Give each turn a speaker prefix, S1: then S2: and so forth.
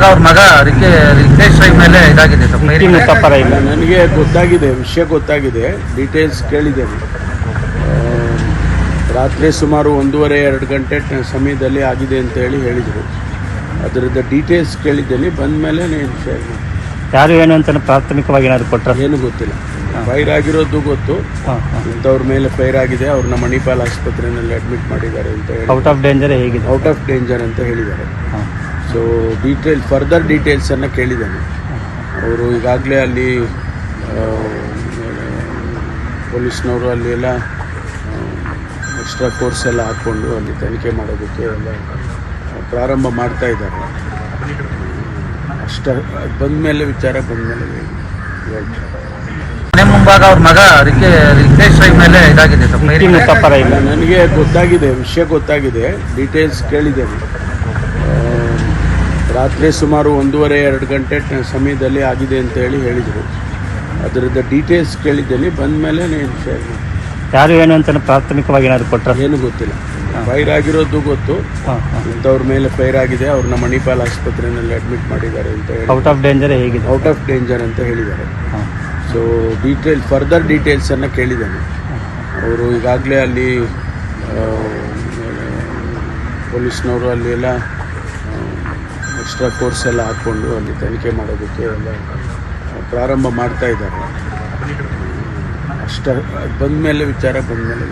S1: ಮುಂಭಾಗ ಅವ್ರ ಮಗ ರಿಕ್ತೇಶ್ ರೈ ಮೇಲೆ ಇದಾಗಿದೆ
S2: ತಪ್ಪರ ಇಲ್ಲ.
S3: ನನಗೆ ಗೊತ್ತಾಗಿದೆ, ವಿಷಯ ಗೊತ್ತಾಗಿದೆ, ಡೀಟೇಲ್ಸ್ ಕೇಳಿದ್ದೇನೆ. ರಾತ್ರಿ ಸುಮಾರು 1:30-2 ಗಂಟೆ ಸಮಯದಲ್ಲಿ ಆಗಿದೆ ಅಂತ ಹೇಳಿದರು. ಅದರದ್ದು ಡೀಟೇಲ್ಸ್ ಕೇಳಿದ್ದೇನೆ. ಬಂದ ಮೇಲೆ ಶೇರ್ ಮಾಡಿ.
S2: ಯಾರು ಏನು ಅಂತ ಪ್ರಾಥಮಿಕವಾಗಿ ಏನಾದ್ರು ಕೊಟ್ಟರೆ
S3: ಏನು ಗೊತ್ತಿಲ್ಲ. ಫೈರ್ ಆಗಿರೋದು ಗೊತ್ತು, ಇಂಥವ್ರ ಮೇಲೆ ಫೈರ್ ಆಗಿದೆ, ಅವ್ರನ್ನ ಮಣಿಪಾಲ್ ಆಸ್ಪತ್ರೆಯಲ್ಲಿ ಅಡ್ಮಿಟ್ ಮಾಡಿದ್ದಾರೆ ಅಂತ ಹೇಳಿ.
S2: ಔಟ್ ಆಫ್ ಡೇಂಜರ್ ಹೇಗಿದೆ?
S3: ಔಟ್ ಆಫ್ ಡೇಂಜರ್ ಅಂತ ಹೇಳಿದ್ದಾರೆ. ಸೊ ಫರ್ದರ್ ಡೀಟೇಲ್ಸನ್ನು ಕೇಳಿದ್ದೇನೆ. ಅವರು ಈಗಾಗಲೇ ಅಲ್ಲಿ ಪೊಲೀಸ್ನವರು ಅಲ್ಲಿ ಎಲ್ಲ ಎಕ್ಸ್ಟ್ರಾ ಫೋರ್ಸ್ ಎಲ್ಲ ಹಾಕ್ಕೊಂಡು ಅಲ್ಲಿ ತನಿಖೆ ಮಾಡೋದಕ್ಕೆ ಎಲ್ಲ ಪ್ರಾರಂಭ ಮಾಡ್ತಾ ಇದ್ದಾರೆ. ಬಂದಮೇಲೆ ವಿಚಾರ ಬಂದಮೇಲೆ
S1: ಮನೆ ಮುಂಭಾಗ ಅವ್ರ ಮಗ ರಿಕ್ತೇಶ್ ರೈ ಮೇಲೆ ಇದಾಗಿದೆ
S2: ತಪ್ಪರ ಇಲ್ಲ.
S3: ನನಗೆ ಗೊತ್ತಾಗಿದೆ, ವಿಷಯ ಗೊತ್ತಾಗಿದೆ, ಡೀಟೇಲ್ಸ್ ಕೇಳಿದ್ದೇನೆ. ರಾತ್ರಿ ಸುಮಾರು 1:30-2 ಗಂಟೆ ಸಮಯದಲ್ಲಿ ಆಗಿದೆ ಅಂತ ಹೇಳಿದರು. ಅದರದ್ದು ಡೀಟೇಲ್ಸ್ ಕೇಳಿದ್ದೇನೆ. ಬಂದ ಮೇಲೆ ಶೇರ್ ಮಾಡಿ.
S2: ಯಾರು ಏನು ಅಂತ ಪ್ರಾಥಮಿಕವಾಗಿ ಏನಾದ್ರು ಕೊಟ್ಟರೆ
S3: ಏನು ಗೊತ್ತಿಲ್ಲ. ಫೈರ್ ಆಗಿರೋದು ಗೊತ್ತು, ಇಂಥವ್ರ ಮೇಲೆ ಫೈರ್ ಆಗಿದೆ, ಅವ್ರನ್ನ ಮಣಿಪಾಲ್ ಆಸ್ಪತ್ರೆಯಲ್ಲಿ ಅಡ್ಮಿಟ್ ಮಾಡಿದ್ದಾರೆ ಅಂತ ಹೇಳಿ.
S2: ಔಟ್ ಆಫ್ ಡೇಂಜರ್ ಹೇಗಿದೆ?
S3: ಔಟ್ ಆಫ್ ಡೇಂಜರ್ ಅಂತ ಹೇಳಿದ್ದಾರೆ. ಸೊ ಫರ್ದರ್ ಡೀಟೇಲ್ಸನ್ನು ಕೇಳಿದ್ದೇನೆ. ಅವರು ಈಗಾಗಲೇ ಅಲ್ಲಿ ಪೊಲೀಸ್ನವರು ಅಲ್ಲಿ ಎಲ್ಲ ಎಕ್ಸ್ಟ್ರಾ ಫೋರ್ಸ್ ಎಲ್ಲ ಹಾಕ್ಕೊಂಡು ಅಲ್ಲಿ ತನಿಖೆ ಮಾಡೋದಕ್ಕೆ ಎಲ್ಲ ಪ್ರಾರಂಭ ಮಾಡ್ತಾ ಇದ್ದಾರೆ. ಬಂದಮೇಲೆ ವಿಚಾರ ಬಂದಮೇಲೆ